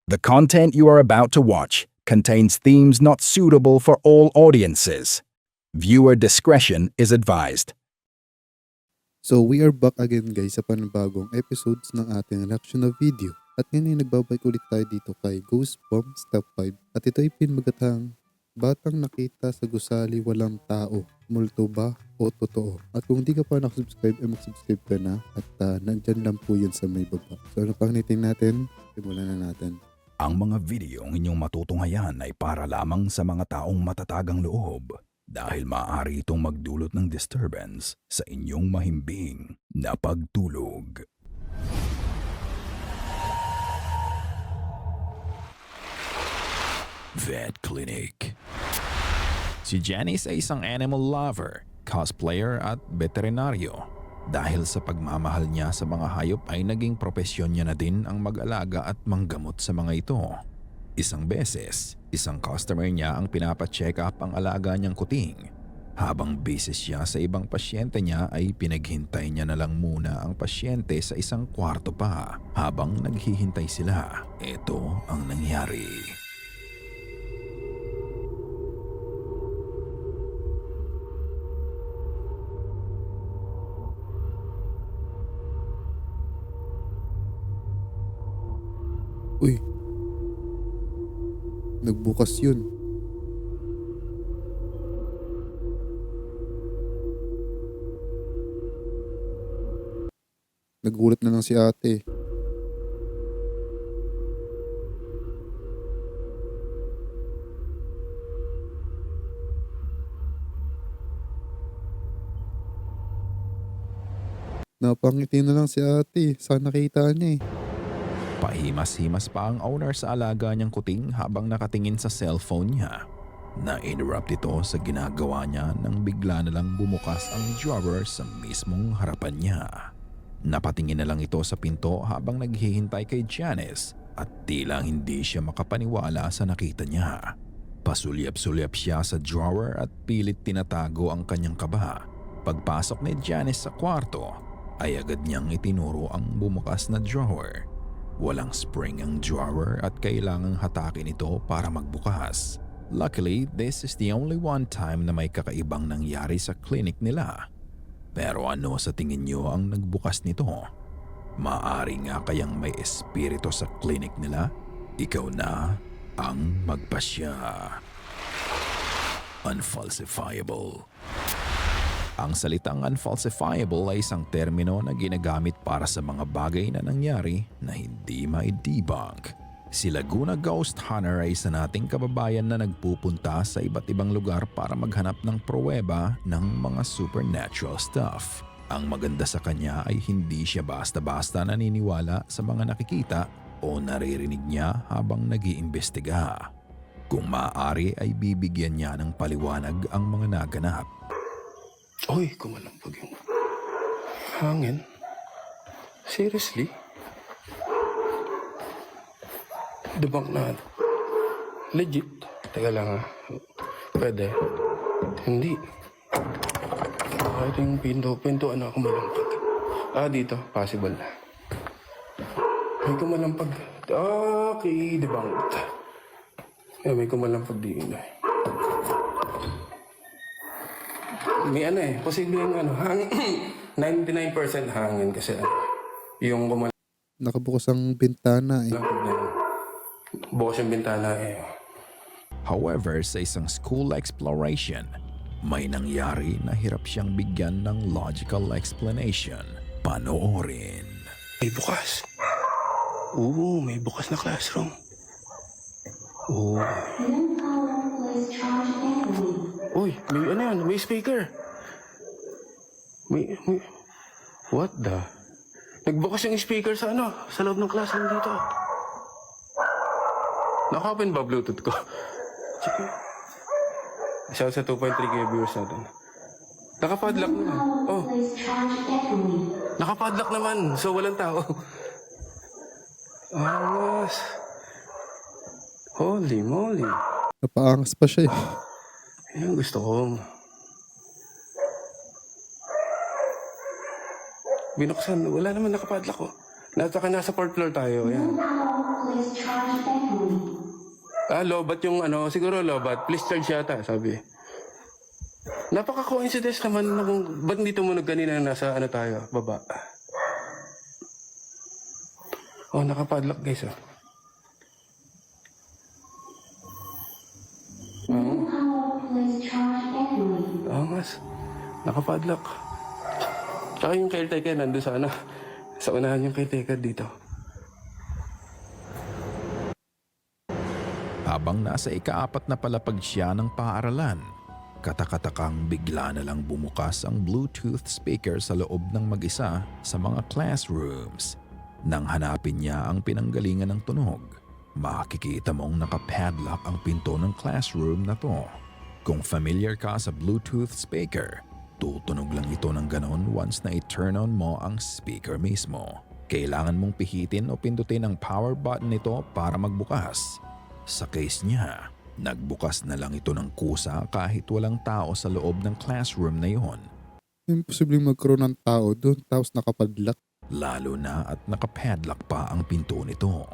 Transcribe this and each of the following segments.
The content you are about to watch contains themes not suitable for all audiences. Viewer discretion is advised. So we are back again guys sa panibagong episodes ng ating reaction na video. At ngayon ay nagbabalik ulit tayo dito kay Ghost Bomb Step 5. At ito ay pinmagatang batang nakita sa gusali walang tao. Multo ba o totoo? At kung di ka pa nakasubscribe ay mag-subscribe ka na. At nandyan lang po yun sa may baba. So ano pang nitin natin? Simulan na natin. Ang mga videong inyong matutunghayan ay para lamang sa mga taong matatagang loob dahil maaari itong magdulot ng disturbance sa inyong mahimbing na pagtulog. Vet Clinic. Si Janice ay isang animal lover, cosplayer at veterinaryo. Dahil sa pagmamahal niya sa mga hayop ay naging propesyon niya na din ang mag-alaga at manggamot sa mga ito. Isang beses, isang customer niya ang pinapacheck up ang alaga niyang kuting. Habang busy siya sa ibang pasyente niya ay pinaghintay niya na lang muna ang pasyente sa isang kwarto pa. Habang naghihintay sila, ito ang nangyari. Uy, nagbukas yun. Nagulat na lang si ate. Napangiti na lang si ate. Sana nakita niya eh. Pahimas-himas pa ang owner sa alaga niyang kuting habang nakatingin sa cellphone niya. Na-interrupt ito sa ginagawa niya nang bigla na lang bumukas ang drawer sa mismong harapan niya. Napatingin na lang ito sa pinto habang naghihintay kay Janice at tila hindi siya makapaniwala sa nakita niya. Pasulyap-sulyap siya sa drawer at pilit tinatago ang kanyang kaba. Pagpasok ni Janice sa kwarto ay agad niyang itinuro ang bumukas na drawer. Walang spring ang drawer at kailangang hatakin ito para magbukas. Luckily, this is the only one time na may kakaibang nangyari sa clinic nila. Pero ano sa tingin niyo ang nagbukas nito? Maaari nga kayang may espiritu sa clinic nila? Ikaw na ang magpasya. Unfalsifiable. Ang salitang unfalsifiable ay isang termino na ginagamit para sa mga bagay na nangyari na hindi ma-debunk. Si Laguna Ghost Hunter ay isa nating kababayan na nagpupunta sa iba't ibang lugar para maghanap ng pruweba ng mga supernatural stuff. Ang maganda sa kanya ay hindi siya basta-basta naniniwala sa mga nakikita o naririnig niya habang nag-iimbestiga. Kung maaari ay bibigyan niya ng paliwanag ang mga naganap. Uy, kumalampag yung hangin. Seriously? Debunk na. Legit? Teka lang ha. Pwede. Hindi. Kahit yung pintuan na kumalampag. Dito. Possible. May kumalampag. Okay, debunked. May kumalampag din eh. May posibleng 99% hangin kasi yung Nakabukas ang bintana eh. bukas yung bintana eh. However, sa isang school exploration, may nangyari na hirap siyang bigyan ng logical explanation. Panoorin. May bukas. Oo, may bukas na classroom. Oo. Uy, may yan? May speaker. May... What the? Nagbukas yung speaker sa sa loob ng classroom dito. Naka-open ba Bluetooth ko? Sige. Shout sa 2.3k viewers natin. Naka-padlock naman. Oh. Naka-padlock naman. So, walang tao. Angas. Holy moly. Napaangas pa siya eh. Yan gusto ko. Binuksan. Wala naman nakapadlock ko. Nasa 4th floor tayo. Yan. Lobat yung ano, siguro lobat. Please charge yata, sabi. Napaka-coincidence naman na kung ba't hindi tumunog kanina nasa ano tayo, baba. Oh, nakapadlock guys, oh. Oo, mas. Nakapadlock. Tsaka yung caretaker nandun sa ano, sa unahan yung caretaker dito. Habang nasa ika-4 na palapag siya ng paaralan, katakatakang bigla na lang bumukas ang Bluetooth speaker sa loob ng mag-isa sa mga classrooms. Nang hanapin niya ang pinanggalingan ng tunog, makikita mong nakapadlock ang pinto ng classroom na to. Kung familiar ka sa Bluetooth speaker, tutunog lang ito ng ganon once na i-turn on mo ang speaker mismo. Kailangan mong pihitin o pindutin ang power button nito para magbukas. Sa case niya, nagbukas na lang ito ng kusa kahit walang tao sa loob ng classroom na yon. Imposibleng magkaroon ng tao doon tapos nakapadlock. Lalo na at nakapadlock pa ang pinto nito.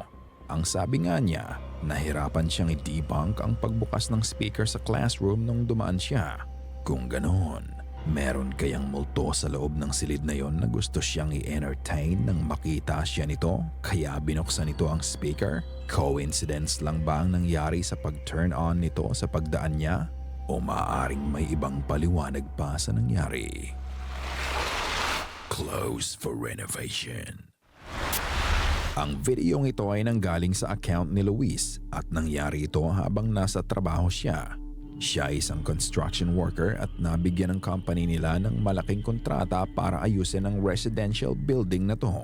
Ang sabi nga niya, nahirapan siyang i-debunk ang pagbukas ng speaker sa classroom nung dumaan siya. Kung ganoon, meron kayang multo sa loob ng silid na yon na gusto siyang i-entertain nang makita siya nito kaya binuksan nito ang speaker? Coincidence lang ba ang nangyari sa pag-turn on nito sa pagdaan niya? O maaaring may ibang paliwanag pa sa nangyari? Close for renovation. Ang videong ito ay nanggaling sa account ni Luis at nangyari ito habang nasa trabaho siya. Siya ay isang construction worker at nabigyan ng company nila ng malaking kontrata para ayusin ang residential building na to.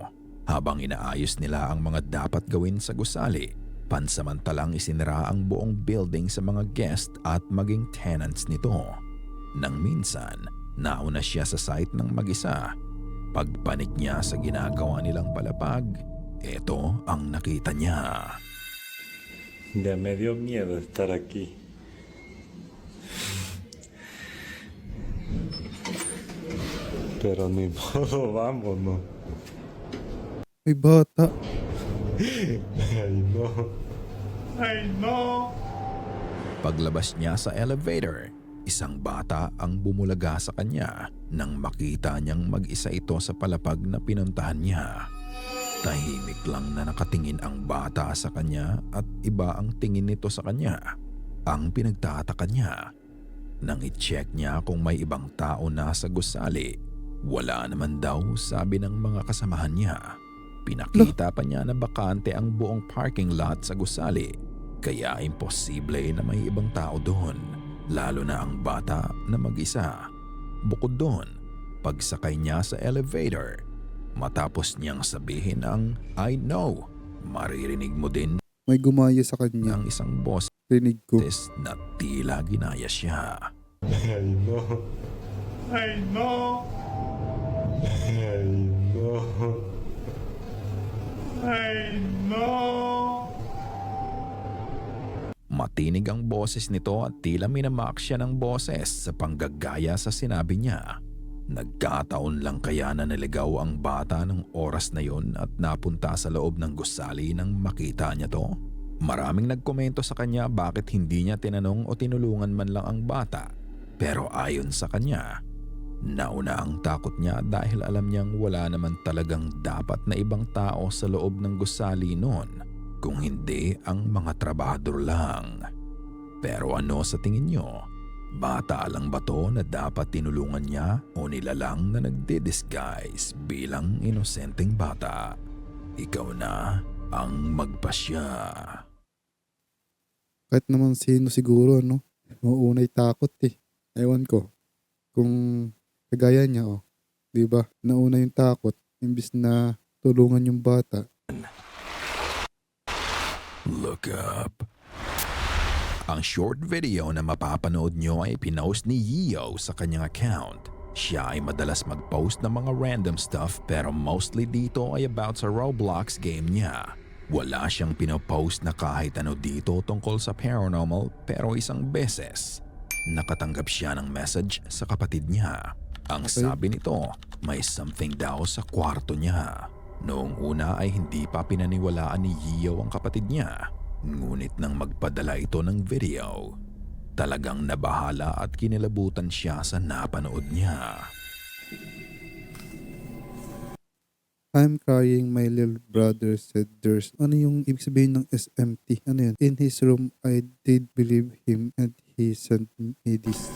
Habang inaayos nila ang mga dapat gawin sa gusali, pansamantalang isinira ang buong building sa mga guest at maging tenants nito. Nang minsan, nauna siya sa site ng mag-isa. Pagpanik niya sa ginagawa nilang palapag, ito ang nakita niya. Ya me dio miedo estar aquí. Pero ni modo, vámonos. May bata. Ay, no. Ay, no. Paglabas niya sa elevator, isang bata ang bumulaga sa kanya nang makita niyang mag-isa ito sa palapag na pinuntahan niya. Tahimik lang na nakatingin ang bata sa kanya at iba ang tingin nito sa kanya. Ang pinagtataka niya, nang i-check niya kung may ibang tao na sa gusali, wala naman daw, sabi ng mga kasamahan niya. Pinakita pa niya na bakante ang buong parking lot sa gusali, kaya imposible na may ibang tao doon, lalo na ang bata na mag-isa. Bukod doon, pagsakay niya sa elevator, matapos niyang sabihin ang I know, maririnig mo din May gumaya sa kanya. ng isang boss Rinig ko. na tila ginaya siya. Ay, no. Ay, no. Ay, no. Ay, no. Matinig ang boses nito at tila minamak siya ng boses sa panggagaya sa sinabi niya. Nagkataon lang kaya na naligaw ang bata ng oras na yon at napunta sa loob ng gusali nang makita niya to? Maraming nagkomento sa kanya bakit hindi niya tinanong o tinulungan man lang ang bata. Pero ayon sa kanya, nauna ang takot niya dahil alam niyang wala naman talagang dapat na ibang tao sa loob ng gusali noon kung hindi ang mga trabahador lang. Pero ano sa tingin niyo? Bata lang ba to na dapat tinulungan niya o nilalang na nagdi-disguise bilang inosenteng bata? Ikaw na ang magpasya. Kahit naman sino siguro, no? Mauunay takot eh. Ewan ko. Kung kagaya niya, oh. Diba? Nauna yung takot. Imbis na tulungan yung bata. Look up. Ang short video na mapapanood nyo ay pinost ni Yio sa kanyang account. Siya ay madalas mag-post ng mga random stuff pero mostly dito ay about sa Roblox game niya. Wala siyang pinopost na kahit ano dito tungkol sa paranormal pero isang beses, nakatanggap siya ng message sa kapatid niya. Ang sabi nito, may something daw sa kwarto niya. Noong una ay hindi pa pinaniwalaan ni Yio ang kapatid niya. Ngunit nang magpadala ito ng video, talagang nabahala at kinilabutan siya sa napanood niya. I'm crying, my little brother said there's... Ano yung ibig sabihin ng SMT? Ano yun? In his room, I did believe him and he sent me this.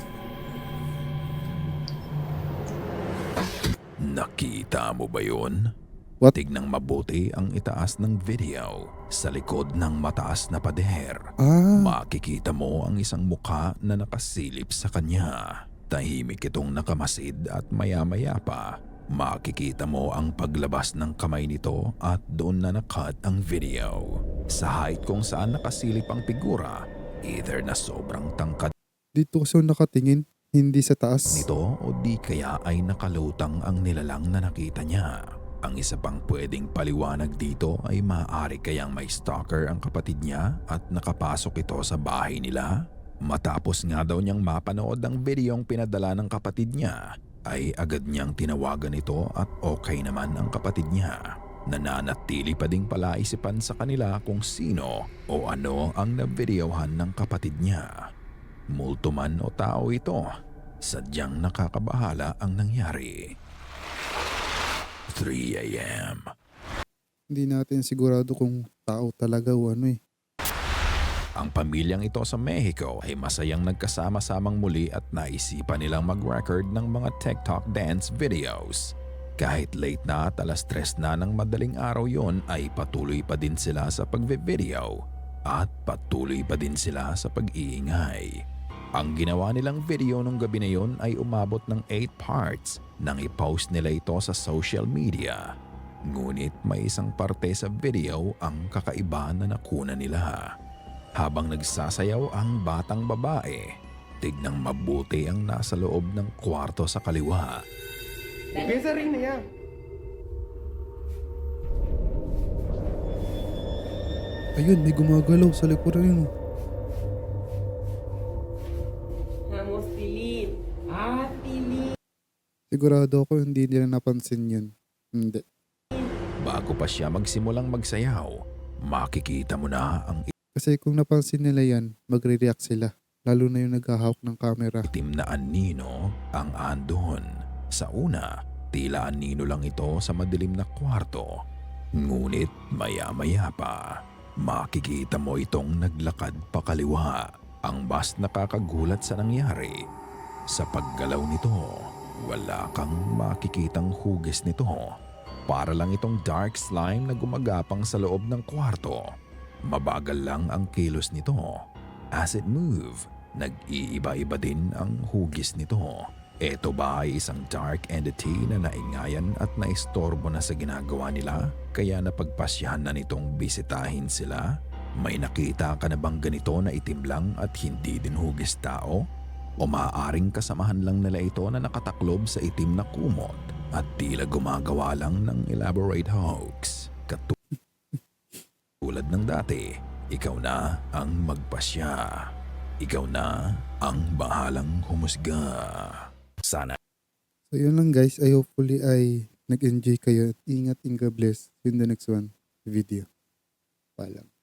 Nakita mo ba yun? What? Tignang mabuti ang itaas ng video. Sa likod ng mataas na pader, Ah, makikita mo ang isang mukha na nakasilip sa kanya. Tahimik itong nakamasid at maya-maya pa, makikita mo ang paglabas ng kamay nito at doon na nakat ang video. Sa height kung saan nakasilip ang figura, either na sobrang tangkad dito kasi ako nakatingin, hindi sa taas. nito o di kaya ay nakalutang ang nilalang na nakita niya. Ang isa pang pwedeng paliwanag dito ay maaari kayang may stalker ang kapatid niya at nakapasok ito sa bahay nila. Matapos nga daw niyang mapanood ang videong pinadala ng kapatid niya, ay agad niyang tinawagan ito at okay naman ang kapatid niya. Nananatili pa ding palaisipan sa kanila kung sino o ano ang navideohan ng kapatid niya. Multo man o tao ito, sadyang nakakabahala ang nangyari. 3 a.m. Hindi natin sigurado kung tao talaga o ano eh. Ang pamilyang ito sa Mexico ay masayang nagkasama-samang muli at naisipan nilang mag-record ng mga TikTok dance videos. Kahit late na at 3:00 na ng madaling araw yon ay patuloy pa din sila sa pagve-video at patuloy pa din sila sa pag-iingay. Ang ginawa nilang video nung gabi na yon ay umabot ng 8 parts nang i-post nila ito sa social media. Ngunit may isang parte sa video ang kakaiba na nakuna nila. Habang nagsasayaw ang batang babae, tignang mabuti ang nasa loob ng kwarto sa kaliwa. Empieza rin na yan. Ayun, may gumagalaw sa likuran yun. Vamos, Tilín. Ah, Tilín. Sigurado ako hindi nila napansin yun. Hindi. Bago pa siya magsimulang magsayaw, makikita mo na ang Kasi kung napansin nila yan, magre-react sila. Lalo na yung naghahawak ng camera. itim na anino ang andon. Sa una, tila anino lang ito sa madilim na kwarto. Ngunit maya-maya pa, makikita mo itong naglakad pa kaliwa. Ang mas nakakagulat sa nangyari, sa paggalaw nito, wala kang makikitang hugis nito. Para lang itong dark slime na gumagapang sa loob ng kwarto. Mabagal lang ang kilos nito. As it move, nag-iiba-iba din ang hugis nito. Ito ba ay isang dark entity na naingayan at naistorbo na sa ginagawa nila kaya napagpasyahan na nitong bisitahin sila? May nakita ka na bang ganito na itim lang at hindi din hugis tao? O maaaring kasamahan lang nila ito na nakataklob sa itim na kumot at tila gumagawa lang ng elaborate hoax? Tulad ng dati, ikaw na ang magpasya. Ikaw na ang bahalang humusga. Sana So yun lang guys. I hopefully ay nag-enjoy kayo. Ingat and God bless. See you in the next one video. Paalam.